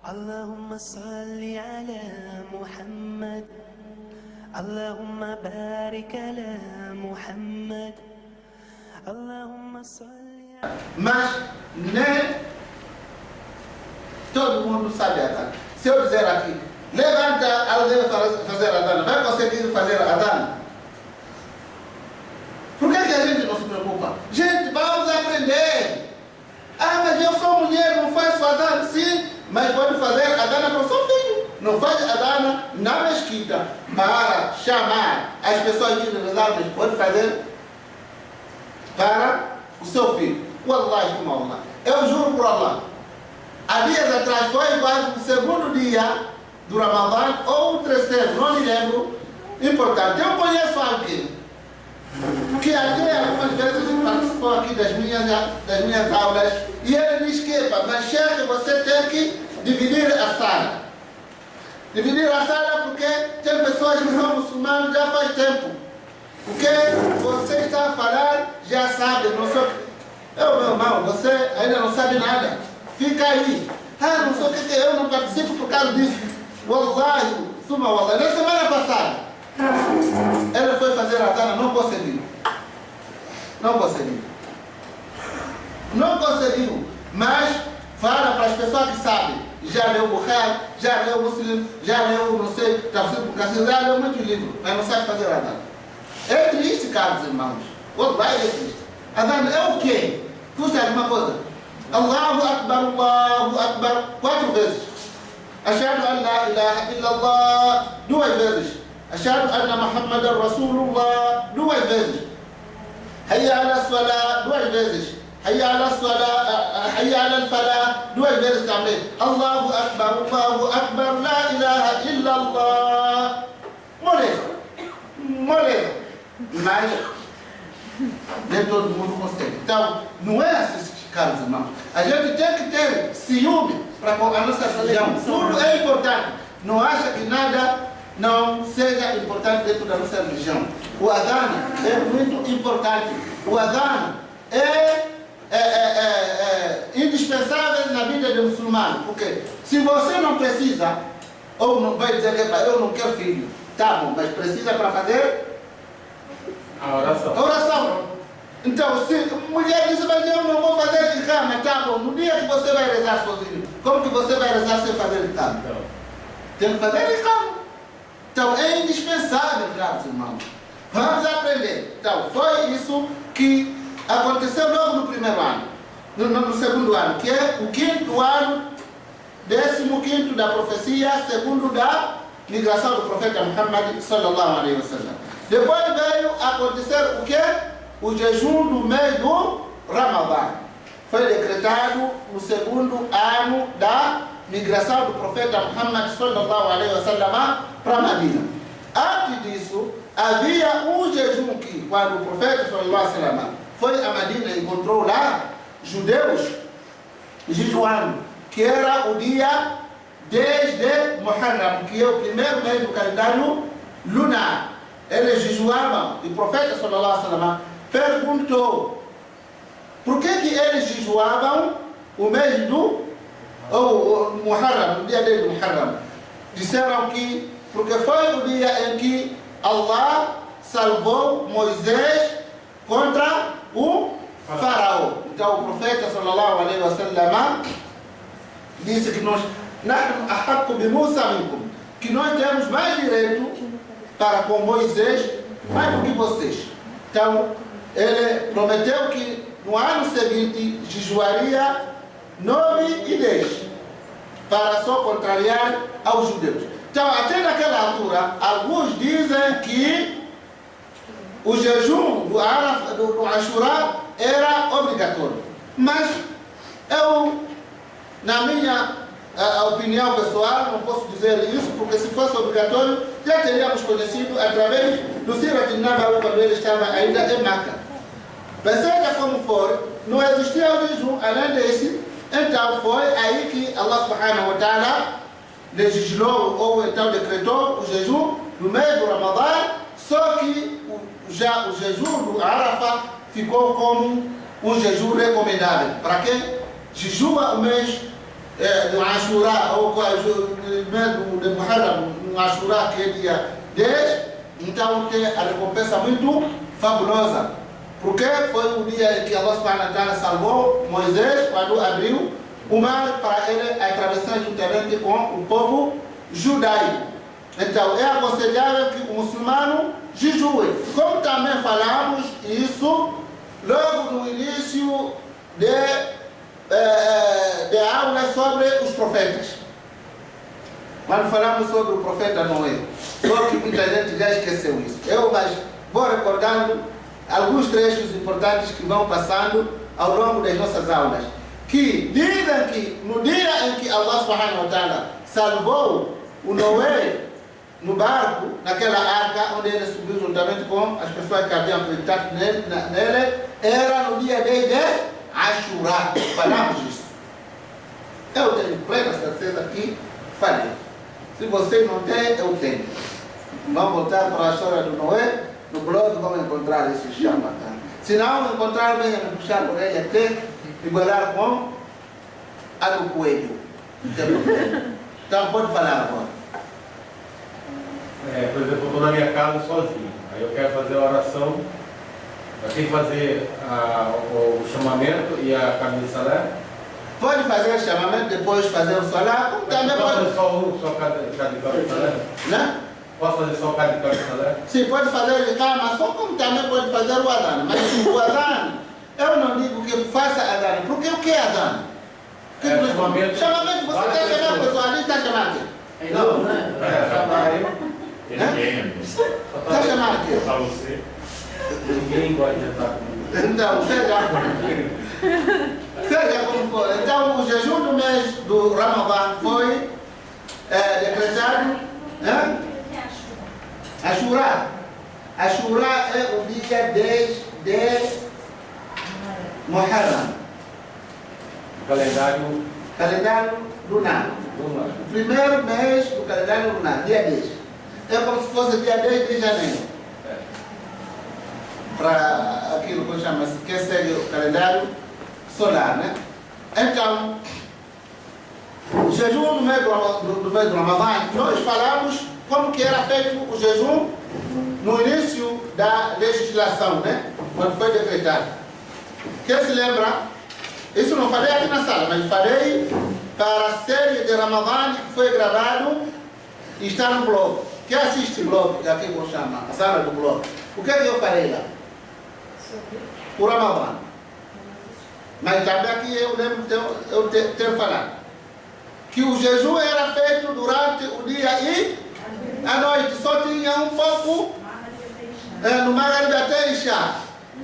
اللهم صل على محمد اللهم بارك على محمد اللهم صل. Mas nem todo mundo sabe Adhan. Se eu dizer aqui, levanta alguém fazer Adhan, vai conseguir fazer Adhan? Por que a gente não se preocupa? Gente, vamos aprender. Ah, mas eu sou mulher, não faço Adhan. Sim, mas pode fazer Adhan para o seu filho. Não faz Adhan na mesquita para chamar as pessoas de rezar, mas pode fazer para o seu filho. Wallahi, como Allah. Eu juro por Allah. Há dias atrás, foi quase o segundo dia do Ramadã, ou o terceiro, não me lembro. Importante. Eu conheço alguém que até algumas vezes participou aqui das minhas aulas, e ele diz que, mas chefe, você tem que dividir a sala. Dividir a sala porque tem pessoas que são muçulmanos já faz tempo. O que você está a falar já sabe, não sei. Meu irmão, você ainda não sabe nada. Fica aí. Ah, não sei o que eu não participo por causa disso. Wallahi, suma wallahi. Na semana passada, ele foi fazer a Adhan, não conseguiu. Não conseguiu. Não conseguiu. Mas fala para as pessoas que sabem. Já leu o Bukhari, já leu o Muslim, já leu, não sei, já leu muitos livros, mas não sabe fazer Adhan. É triste, caros irmãos. Wallahi, é triste. Adhan é o quê? Custa alguma coisa? Allahu Akbar, 4 vezes. Ashhadu an la ilaha illallah, 2 vezes. Ashhadu anna Muhammadan Rasulullah, 2 vezes. Hayya ala salah, 2 vezes. Hayya ala salah, hayya ala falah, 2 vezes também. Allahu Akbar, la ilaha illallah. Moleza. Mas nem todo mundo consegue. Então, não é assim, caros irmãos. A gente tem que ter ciúme para a nossa religião. Tudo é importante. Não acha que nada não seja importante dentro da nossa religião. O Adhan é muito importante. O Adhan é indispensável na vida do muçulmano. Porque se você não precisa, ou não vai dizer que eu não quero filho, tá bom, mas precisa para fazer a oração. Então, se mulher diz, mas eu não vou fazer Iqama, tá bom, no dia que você vai rezar sozinho, como que você vai rezar sem fazer Iqama? Tem que fazer Iqama. Então, é indispensável, caros irmãos. Vamos aprender. Então, foi isso que aconteceu logo no primeiro ano, no segundo ano, que é o 5º ano, 15º da profecia, segundo da migração do profeta Muhammad sallallahu alaihi wasallam. Depois veio acontecer o quê? O jejum do mês do Ramadã. Foi decretado no segundo ano da migração do profeta Muhammad sallallahu alaihi wasallam para Madina. Antes disso, havia um jejum que, quando o profeta sallallahu alaihi wasallam foi a Madina e encontrou lá judeus jejuando, que era o dia 10 de Muharram, que é o primeiro mês do calendário lunar. Eles jejuavam, e o profeta sallallahu alaihi wasallam perguntou por que eles jejuavam o mês do Muharram, o dia 10 do Muharram. Disseram que porque foi o dia em que Allah salvou Moisés contra o faraó. Então o profeta sallallahu alaihi wasallam disse que nós que nós temos mais direito para com Moisés mais do que vocês. Então ele prometeu que no ano seguinte jejuaria 9 e 10 para só contrariar aos judeus. Então até naquela altura alguns dizem que o jejum do Ashura era obrigatório. Mas eu, na minha opinião pessoal, não posso dizer isso, porque se fosse obrigatório, já teríamos conhecido através do Sirat al-Nabawi quando ele estava ainda em Meca. Mas seja como for, não existia o jejum além desse, então foi aí que Allah subhanahu wa ta'ala legislou ou então decretou o jejum no mês do Ramadã, só que o jejum do Arafah ficou como um jejum recomendável. Para quem jejua o mês do Ashura, ou do Muharram, no Ashura, que é dia 10, então tem a recompensa muito fabulosa. Porque foi o dia em que Allah subhanahu wa ta'ala salvou Moisés quando abriu o mar para ele atravessar juntamente com o povo judaico. Então é aconselhável que o muçulmano jejue. Como também falamos isso logo no início de aulas sobre os profetas. Quando falamos sobre o profeta Noé, só que muita gente já esqueceu isso. Mas vou recordando alguns trechos importantes que vão passando ao longo das nossas aulas, que dizem que no dia em que Allah subhanahu wa ta'ala salvou o Noé no barco, naquela arca onde ele subiu juntamente com as pessoas que haviam acreditado nele, era no dia 10 de Ashura. Falamos disso. Eu tenho plena certeza que falei. Se você não tem, eu tenho. Vamos voltar para a história do Noé. No blog vamos encontrar esse chama. Tá? Se não encontrar, venha me puxar por ele até igualar com a do coelho. Então pode falar agora. Por exemplo, eu estou na minha casa sozinho. Aí eu quero fazer a oração. Eu tenho que fazer o chamamento e a camisa salé. Pode fazer o chamamento, depois fazer o salá. Como também Posso pode. fazer só cada salé? Né? Posso fazer só cada salé? Sim, pode fazer cama, só como também pode fazer o adano. Mas o adano, eu não digo que faça adano, porque o que é adano? Chamamento. Chamamento, você está chamando a pessoa ali, está chamando aqui. Não, Está chamando aqui. Para você. ninguém gosta de entrar comigo. Então, seja como for. Então, o jejum do mês do Ramadã foi decretado. Ashura. Ashura é o dia 10 de Muharram. Calendário lunar. O primeiro mês do calendário lunar, dia 10. É como se fosse dia 10 de janeiro. Para aquilo que chama-se, que segue o calendário solar, né? Então, o jejum no mês do Ramadã, nós falamos como que era feito o jejum no início da legislação, né? Quando foi decretado. Quem se lembra? Isso não falei aqui na sala, mas falei para a série de Ramadã que foi gravado e está no blog. Quem assiste o blog, aqui que eu chamo, a sala do blog, o que é que eu falei lá? O Ramadã. Mas também aqui eu lembro de eu ter falado que o jejum era feito durante o dia e a noite. Só tinha um pouco no Maghrib até Isha,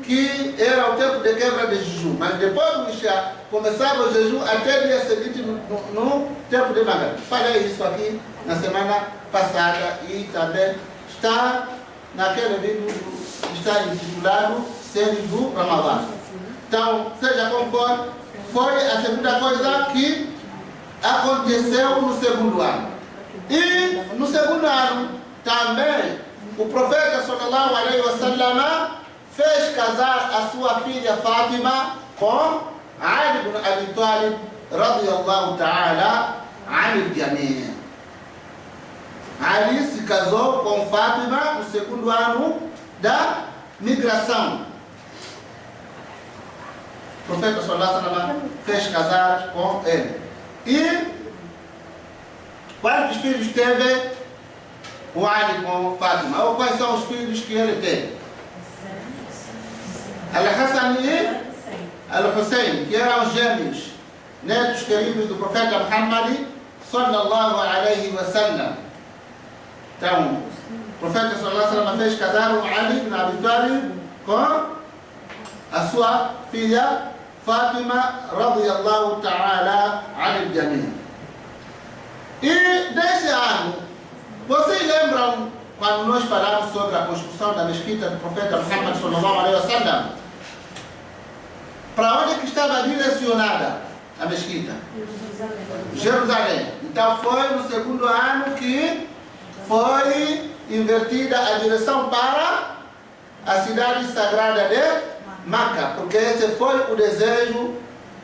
que era o tempo de quebra de jejum. Mas depois do Isha, começava o jejum até o dia seguinte no tempo de Maghrib. Falei isso aqui na semana passada e também está naquele vídeo, está intitulado Série do Ramadã. Então, seja como for, foi a segunda coisa que aconteceu no segundo ano. E no segundo ano também o profeta sallallahu alaihi wasallam fez casar a sua filha Fátima com Ali ibn Abi Talib radiyallahu ta'ala anil jami'. Ali se casou com Fátima no segundo ano da migração. O profeta sallallahu alaihi wasallam fez casar com ele. E quantos filhos teve o Ali com Fátima? Ou quais são os filhos que ele teve? Al-Hassan e Al-Hussein, que eram gêmeos, netos queridos do profeta Muhammad sallallahu alaihi wasallam. Então, o profeta sallallahu alaihi wasallam fez casar o Ali ibn Abi Talib com a sua filha Fátima radiyallahu ta'ala anil jami'. E desse ano, vocês lembram quando nós falamos sobre a construção da mesquita do profeta Muhammad sallallahu alaihi wasallam? Para onde é que estava direcionada a mesquita? Jerusalém. Então foi no segundo ano que foi invertida a direção para a cidade sagrada de Maca, porque esse foi o desejo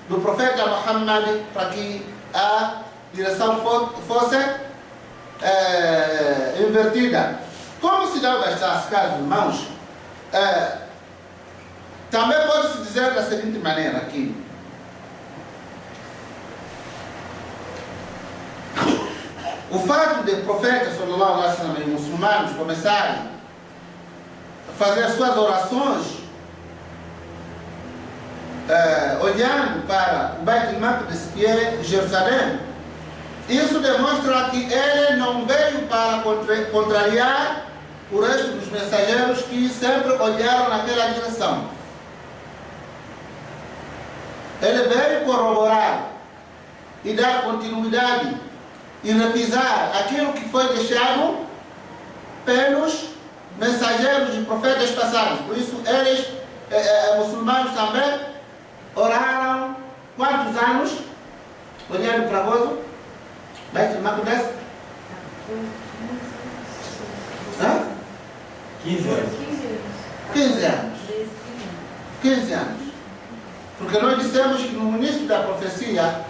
do profeta Muhammad para que a direção fosse invertida. Como se não bastasse, caros irmãos, também pode-se dizer da seguinte maneira aqui. O fato de profetas, sallallahu alaihi wasallam, e muçulmanos começarem a fazer suas orações olhando para o Beit al-Maqdis, que é Jerusalém, isso demonstra que ele não veio para contrariar o resto dos mensageiros que sempre olharam naquela direção. Ele veio corroborar e dar continuidade e repisar aquilo que foi deixado pelos mensageiros e profetas passados. Por isso, eles, muçulmanos também, oraram quantos anos? Olhando para o Beit al-Maqdis? 15 anos. 15 anos. 15 anos. Porque nós dissemos que no início da profecia,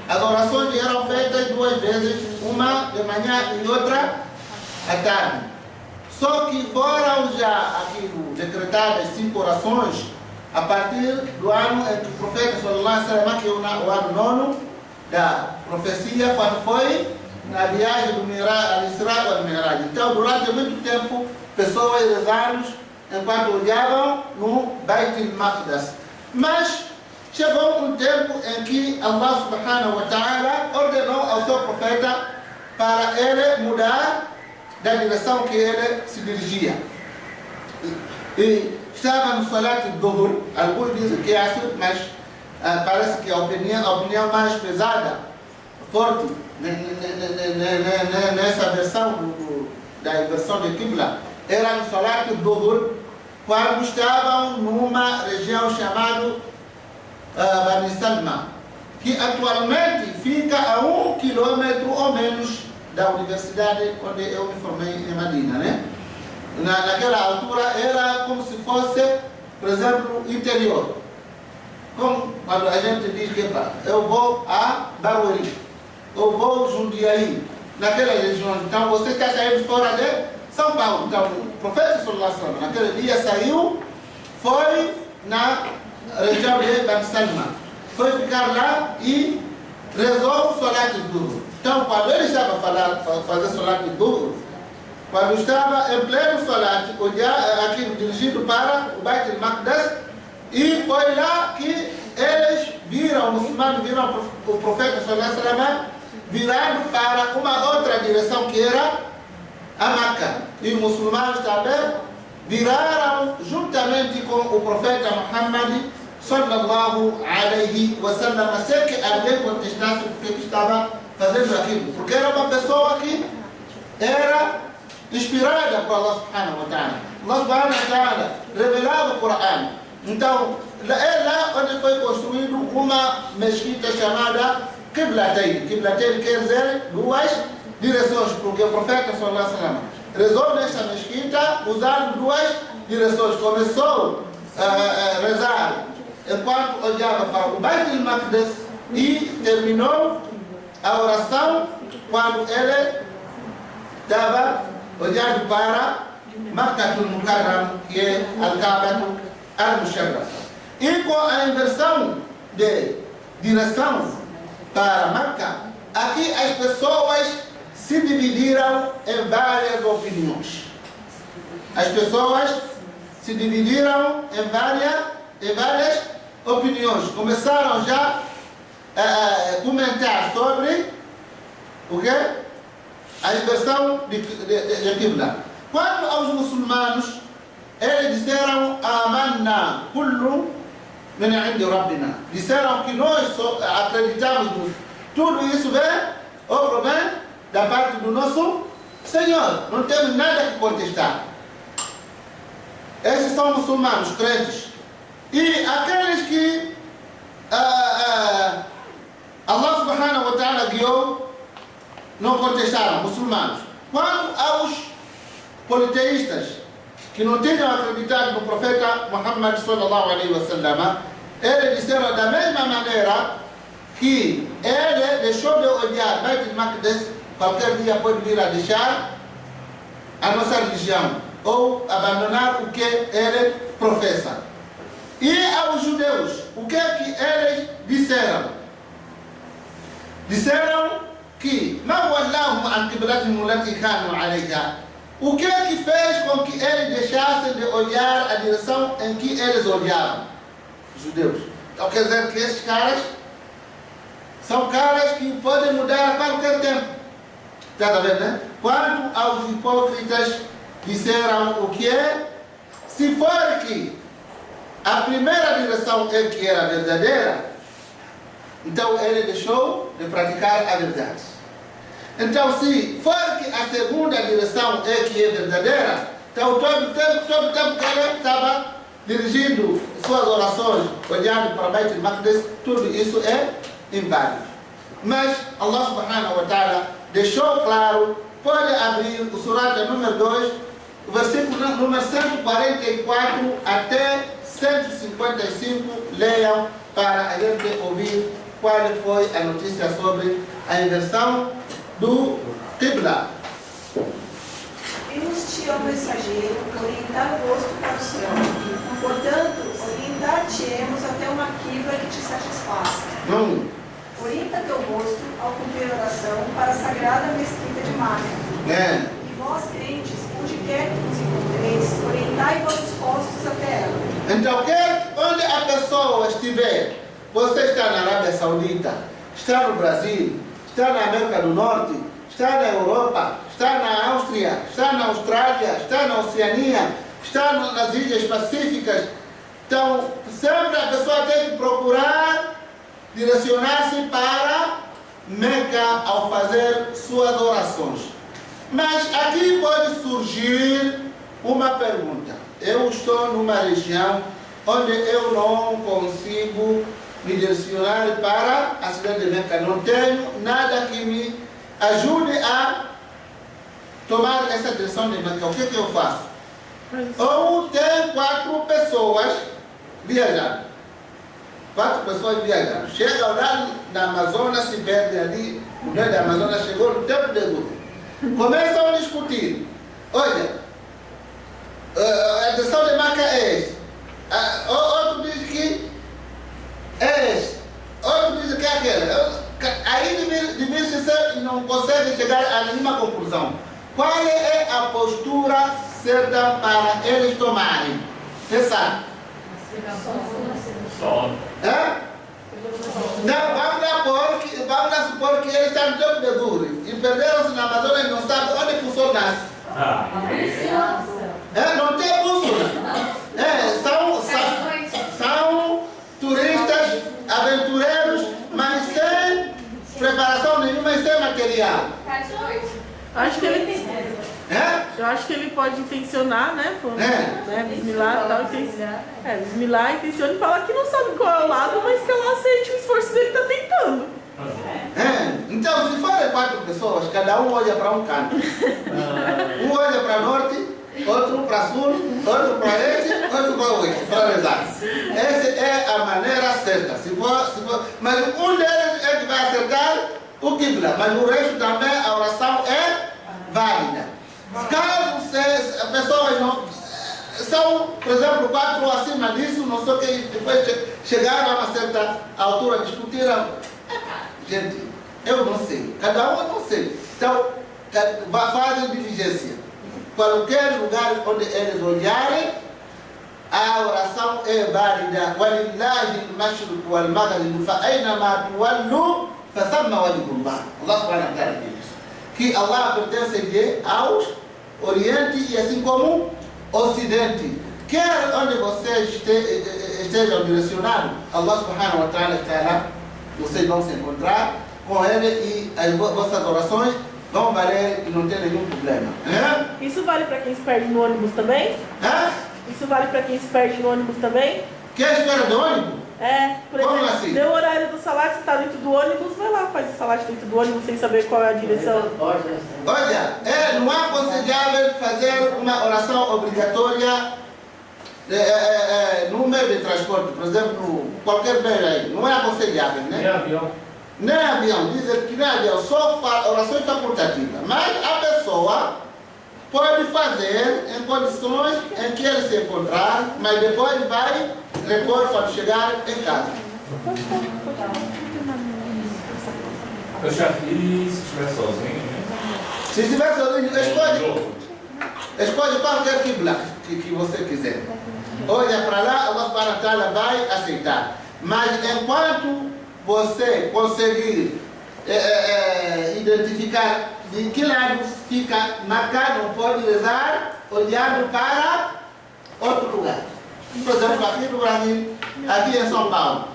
as orações eram feitas 2 vezes, uma de manhã e outra à tarde. Só que foram já aquilo decretadas 5 orações a partir do ano em que o profeta sallallahu alaihi wasallam, que é o ano 9 da profecia, quando foi na viagem do Al-Isra e Al-Mi'raj. Então, durante muito tempo, pessoas rezaram enquanto olhavam no Beit al-Maqdis. Mas chegou um tempo em que Allah subhanahu wa ta'ala ordenou ao seu profeta para ele mudar da direção que ele se dirigia. E estava no Salat al-Dhuhr, alguns dizem que é assim, mas parece que a opinião mais pesada, forte, nessa versão da inversão de Qibla, era no Salat al-Dhuhr, quando estavam numa região chamada Bani Salma, que atualmente fica a 1 quilômetro ou menos da universidade onde eu me formei em Madina, né? Naquela altura era como se fosse, por exemplo, interior. Como quando a gente diz que eu vou a Barueri, eu vou a Jundiaí, naquela região. Então você está saindo fora de São Paulo. Então o profeta sallallahu alaihi wasallam naquele dia saiu, foi na região de Bani Salma, foi ficar lá e rezou o Salat al-Dhuhr. Então quando ele estava a fazer Salat al-Dhuhr, quando estava em pleno Salat, aqui dirigido para o Beit al-Maqdis, e foi lá que eles viram, os muçulmanos viram o profeta sallallahu alaihi wasallam virado para uma outra direção que era a Meca. E os muçulmanos também viraram juntamente com o profeta Muhammad sallallahu alaihi wasallam, sem que alguém contestasse porque estava fazendo aquilo, porque era uma pessoa que era inspirada por Allah subhanahu wa ta'ala. Allah subhanahu wa ta'ala revelava o Corão. Então, é lá onde foi construído uma mesquita chamada Qiblatain. Qiblatain quer dizer 2 direções, porque o profeta sallallahu alaihi wasallam rezou nessa mesquita usando 2 direções. Começou a rezar enquanto olhava para o Beit al-Maqdis e terminou a oração quando ele estava olhando para Makkah al-Mukarram, que é Al-Kaaba al-Musharrafa. E com a inversão de direção para Meca, aqui as pessoas se dividiram em várias opiniões. As pessoas se dividiram em várias opiniões. Começaram já a comentar sobre o quê? A inversão de Qibla. Quanto aos muçulmanos, eles disseram Amanna kullu min indi rabbina. Disseram que nós acreditamos. Tudo isso vem da parte do nosso Senhor. Não temos nada que contestar. Esses são muçulmanos, crentes. E aqueles que Allah subhanahu wa ta'ala guiou, não contestaram, muçulmanos. Quanto aos politeístas, que não tinham acreditado no profeta Muhammad sallallahu alaihi wasallam, eles disseram da mesma maneira que ele deixou de odiar Beit al-Maqdis, qualquer dia pode vir a deixar a nossa religião ou abandonar o que ele professa. E aos judeus, o que é que eles disseram? Disseram que ما ولاهم عن قبلتهم التي كانوا عليها. O que é que fez com que eles deixassem de olhar a direção em que eles olhavam? Os judeus. Então quer dizer que esses caras são caras que podem mudar a qualquer tempo. Está vendo, né? Quanto aos hipócritas disseram o que é? Se for que a primeira direção é que era verdadeira, então ele deixou de praticar a verdade. Então, se for que a segunda direção é que é verdadeira, então todo o tempo que ele estava dirigindo suas orações, olhando para Beit al-Maqdis, tudo isso é inválido. Mas Allah subhanahu wa ta'ala deixou claro, pode abrir o Surah número 2, o versículo número 144 até 155, leiam para a gente ouvir qual foi a notícia sobre a inversão do Qibla. Envos-te ao mensageiro, orientar o rosto para o céu. Portanto, orientar-te-emos até uma quibla que te satisfaça. Orienta teu rosto ao cumprir a oração para a sagrada mesquita de Meca. E vós, crentes, onde quer que vos encontreis, orientai vossos rostos até ela. Então, onde a pessoa estiver, você está na Arábia Saudita, está no Brasil, está na América do Norte, está na Europa, está na Áustria, está na Austrália, está na Oceania, está nas Ilhas Pacíficas. Então, sempre a pessoa tem que procurar direcionar-se para Meca ao fazer suas orações. Mas aqui pode surgir uma pergunta. Eu estou numa região onde eu não consigo me direcionar para a cidade de Meca. Não tenho nada que me ajude a tomar essa direção de Meca. O que eu faço? Ou tem 4 pessoas viajando. 4 pessoas viajando. Chegam lá na Amazônia, se perdem ali, o meio da Amazônia, chegou no tempo de dúvida. Começam a discutir. Olha, a direção de Meca é esta. Outro diz que é esta. Outro diz que é aquela. Aí divide-se e não consegue chegar a nenhuma conclusão. Qual é a postura certa para eles tomarem? Você sabe? Não, vamos supor que eles estão no tempo de duro e perderam-se na Amazônia e não sabem onde que o sol nasce. Não tem bússola. São turistas, aventureiros, mas sem preparação nenhuma e sem material. Eu acho que ele pode intencionar, né? Bismillah e tal. Bismillah, intenciona e fala que não sabe qual é o lado, mas que ela aceite o esforço dele que está tentando. Então, se forem 4 pessoas, cada um olha para um canto. Um olha para norte, outro para sul, outro para este, outro para oeste, para rezar. Essa é a maneira certa. Mas um deles é que vai acertar o Qibla, mas o resto também, a oração é válida. Caso a pessoa não... São, por exemplo, 4 acima disso, não sei o que, depois chegaram a uma certa altura, discutiram. Gente, eu não sei, cada um eu não sei. Então, fazem diligência. Qualquer lugar onde eles olharem, a oração é válida. وَلِلَّهِ الْمَشْرِقُ وَالْمَغْرِبُ فَأَيْنَمَا تُوَلُّوا فَثَمَّ وَجْهُ اللَّهِ. Allah subhanahu wa ta'ala diz que Allah pertence aos Oriente e assim como Ocidente. Quer onde vocês estejam direcionados, Allah subhanahu wa ta'ala está lá. Vocês vão se encontrar com Ele e as vossas orações vão valer e não tem nenhum problema. Isso vale para quem se perde no ônibus também? Isso vale para quem se perde no ônibus também? Quem espera do ônibus? Por exemplo, como assim? Deu o horário do salat, você está dentro do ônibus, vai lá, faz o salat dentro do ônibus sem saber qual é a direção. Olha, não é aconselhável fazer uma oração obrigatória no meio de transporte, por exemplo, qualquer meio aí. Não é aconselhável, né? Nem avião. Nem avião, dizem que nem avião, só orações facultativas. Mas a pessoa pode fazer em condições em que ele se encontrar, mas depois vai repor quando chegar em casa. E se estiver sozinho? Se estiver sozinho, escolhe qualquer quibla que você quiser. Olha para lá, Allah subhanahu wa ta'ala vai aceitar. Mas enquanto você conseguir identificar de que lado fica Makkah, não pode rezar olhando para outro lugar. Por exemplo, aqui no Brasil, aqui em São Paulo.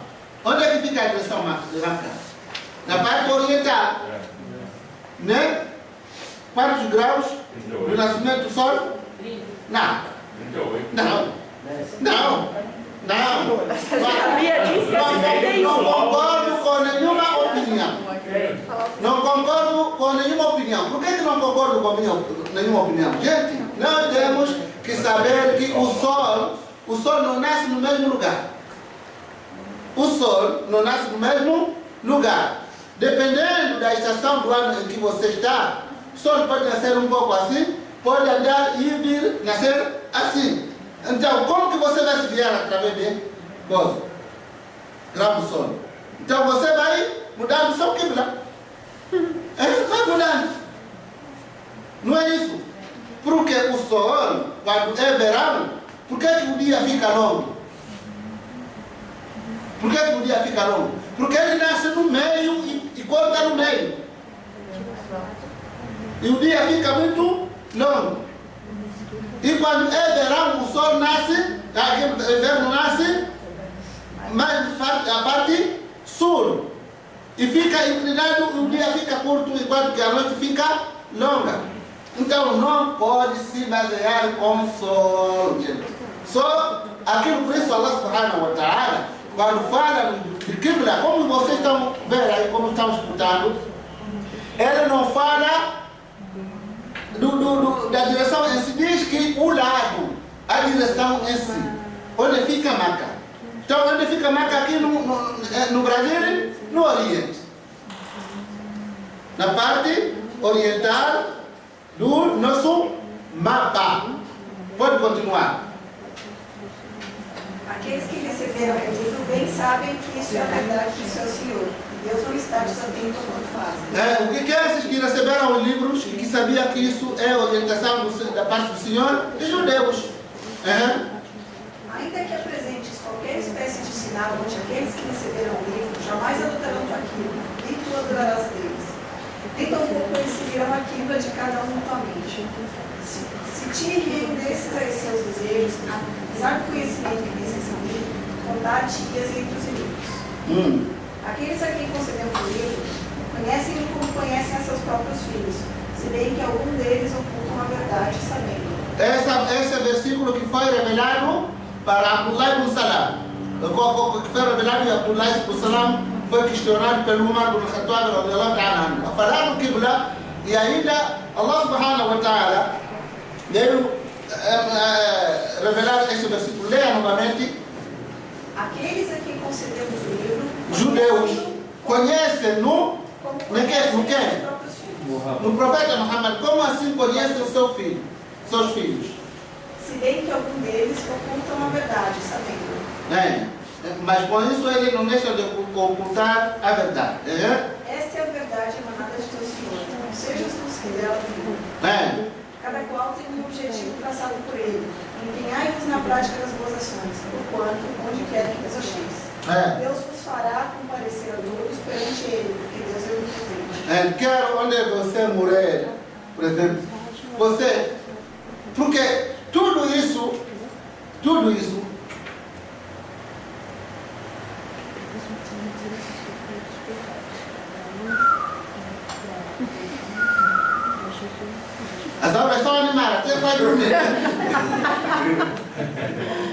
Onde é que fica a direção Makkah? Na parte oriental. Né? Quantos graus do nascimento do sol? Não. Não concordo com nenhuma opinião. Não concordo com nenhuma opinião. Por que não concordo com nenhuma opinião? Gente, nós temos que saber que o sol não nasce no mesmo lugar. O sol não nasce no mesmo lugar. Dependendo da estação do ano em que você está, o sol pode nascer um pouco assim, pode andar e vir nascer assim. Então, como que você vai se guiar através de grau do sol? Então, você vai mudar o seu quibla. Vai mudando. Não é isso? Porque o sol, quando é verão, por que o dia fica longo? Por que o dia fica longo? Porque ele nasce no meio e corta no meio. E o dia fica muito longo. E quando é verão, o sol nasce, o inverno nasce, mais a parte sul. E fica inclinado, o dia fica curto, enquanto que a noite fica longa. Então não pode se basear com o sol. Só aquilo, por isso Allah subhanahu wa ta'ala, quando fala de Qibla, como vocês estão vendo aí, como estão escutando, ele não fala da direção em si, diz que o lado, a direção em si, onde fica Makkah. Então, onde fica Makkah aqui no Brasil, no Oriente. Na parte oriental do nosso mapa. Pode continuar. Aqueles que receberam o livro bem sabem que isso é a verdade do seu Senhor. Deus não está desatento quando fazem. O que é esses que receberam os livros e que sabiam que isso é orientação da parte do Senhor? Os judeus. Ainda que apresentes qualquer espécie de sinal ante aqueles que receberam o livro, jamais adotarão aquilo, nem tu adorarás deles. Nem tampouco eles seguirão a quibla de cada um mutuamente. Se te rendesses a esses seus desejos, apesar do conhecimento que tens recebido, contar-te-ias entre os inimigos. Aqueles a quem concedemos o livro conhecem-no como conhecem a seus próprios filhos, se bem que algum deles ocultam a verdade sabendo. Esse é o versículo que foi revelado para Abdullah ibn Salam. Que foi revelado e Abdullah ibn Salam foi questionado pelo Umar ibn Khattab radiyallahu ta'ala. A falar do Qibla, e ainda Allah subhanahu wa ta'ala veio revelar esse versículo. Leia novamente. Aqueles a quem concedemos o livro, judeus conhecem-no no profeta Muhammad. Como assim conhecem seus filhos? Se bem que algum deles ocultam a verdade, sabendo. Mas com isso ele não deixa de ocultar a verdade. Esta é a verdade emanada de teu Senhor. Não sejas tu que dela vivo. Cada qual tem um objetivo traçado por ele. Empenhai-vos na prática das boas ações, porquanto, onde quer que vos acheis. Deus vos fará comparecer a todos perante ele, porque Deus é onipotente. Quero onde você morrer, por exemplo, você, porque tudo isso, as aulas estão animadas, até vai dormir.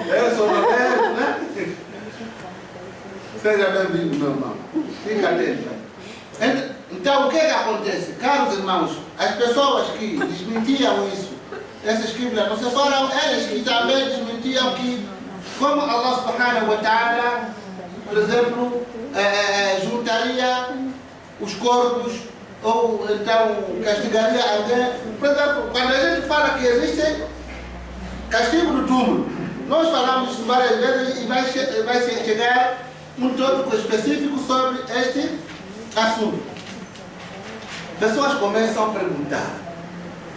Eu sou Roberto, né? Seja bem-vindo, meu irmão. Fica atento. Então, o que acontece? Caros irmãos, as pessoas que desmentiam isso, essas quiblas, não se foram eles que também desmentiam que, como Allah subhanahu wa ta'ala, por exemplo, juntaria os corpos, ou então castigaria alguém. Por exemplo, quando a gente fala que existe castigo do túmulo, nós falamos isso várias vezes e vai chegar um tópico específico sobre este assunto. Pessoas começam a perguntar: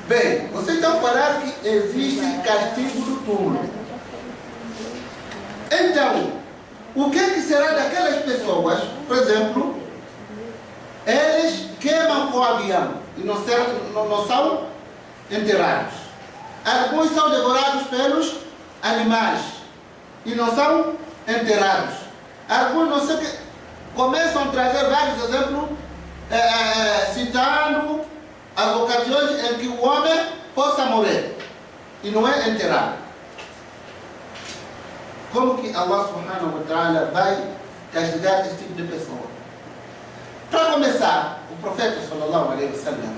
bem, vocês estão falando que existe castigo do túmulo. Então, o que será daquelas pessoas, por exemplo, eles queimam com o avião e não são enterrados. Alguns são devorados pelos animais e não são enterrados. Alguns não sei que começam a trazer vários exemplos, citando as ocasiões em que o homem possa morrer e não é enterrado. Como que Allah subhanahu wa ta'ala vai castigar esse tipo de pessoa? Para começar, o profeta sallallahu alaihi wasallam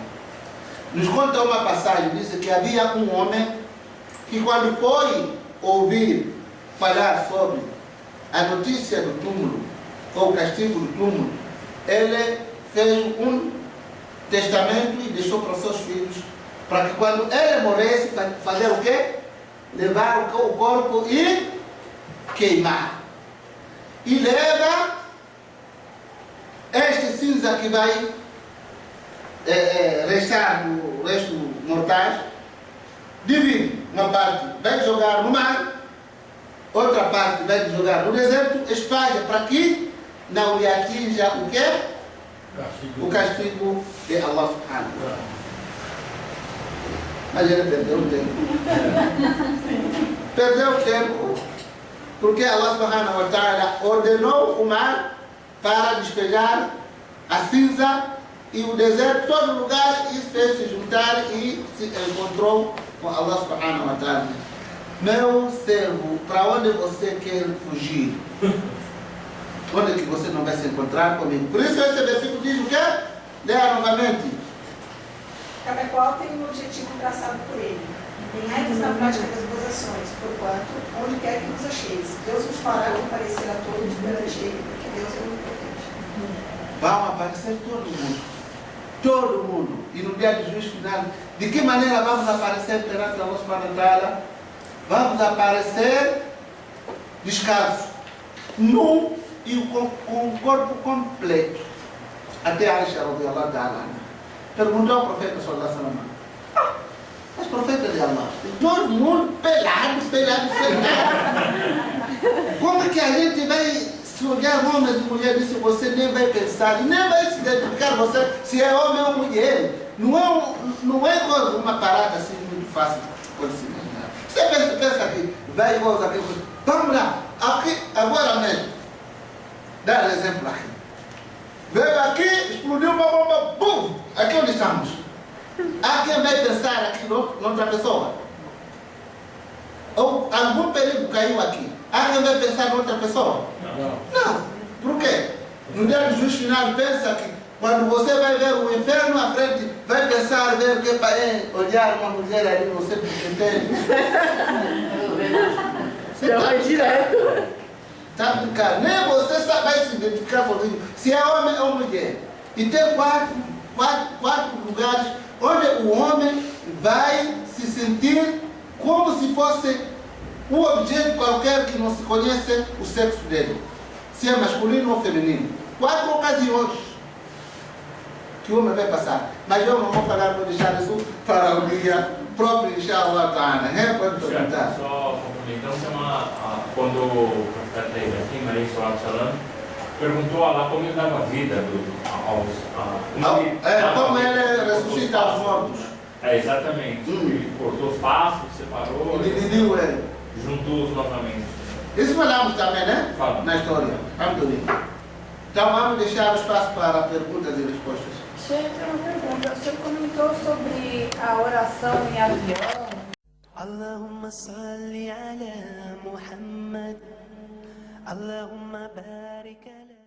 nos conta uma passagem, diz que havia um homem que quando foi ouvir falar sobre a notícia do túmulo, ou o castigo do túmulo, ele fez um testamento e deixou para os seus filhos, para que quando ele morresse, fazer o quê? Levar o corpo e queimar. E leva este cinza que vai restar no resto mortais, divide uma parte, vai jogar no mar, outra parte vai jogar no deserto, espalha para que não lhe atinja o quê? O castigo de Allah subhanahu wa ta'ala. Mas ele perdeu o tempo. Perdeu o tempo porque Allah subhanahu wa ta'ala ordenou o mar para despejar a cinza e o deserto, todo lugar, e fez se juntar e se encontrou com Allah subhanahu wa ta'ala. Meu servo, para onde você quer fugir? Onde que você não vai se encontrar comigo? Por isso esse versículo diz o quê? Leia novamente. Cada qual tem um objetivo traçado por ele. Tenhais na prática das boas ações, porquanto, onde quer que nos acheis, Deus nos fará comparecer a todos perante ele, porque Deus é onipotente. Vão aparecer todo mundo. Todo mundo. E no dia do juízo final, de que maneira vamos aparecer perante Allah subhanahu wa ta'ala? Vamos aparecer descalços, nu e com o corpo completo. Até Aisha radiyallahu ta'ala perguntou ao profeta sallallahu alaihi wasallam: mas profeta de Allah, todo mundo pelado. Como que a gente vai se olhar homens e mulheres e você nem vai pensar, nem vai se identificar você se é homem ou mulher? Não é uma parada assim muito fácil por se imaginar. Você pensa que vai igual aquilo. Vamos lá, aqui, agora mesmo. Dá um exemplo aqui. Veio aqui, explodiu uma bomba, bum! Aqui onde estamos. Há quem vai pensar aqui noutra pessoa? Ou algum perigo caiu aqui? Há quem vai pensar noutra pessoa? Não. Por quê? No dia do juízo final, pensa que quando você vai ver o inferno à frente, vai pensar, ver que para olhar uma mulher ali, você tem. Você vai direto. Está brincando. Nem você vai se identificar se é homem ou mulher. E tem quatro lugares onde o homem vai se sentir como se fosse um objeto qualquer que não se conhece o sexo dele, se é masculino ou feminino. 4 ocasiões que o homem vai passar. Mas eu não vou falar, vou deixar isso para o dia próprio, inshallah ta'ala. Pode perguntar. Só complementando, quando o profeta Ibrahim, alayhi salam, perguntou a Allah como ele dava vida como ele ressuscita os mortos. Exatamente. Ele cortou os passos, separou, e dividiu ele, juntou-os novamente. Isso falamos também, né? Fala. Na história. Então vamos deixar o espaço para perguntas e respostas. Chefe, uma pergunta. O senhor comentou sobre a oração em avião. Allahumma salli ala Muhammad. Allahumma barik ala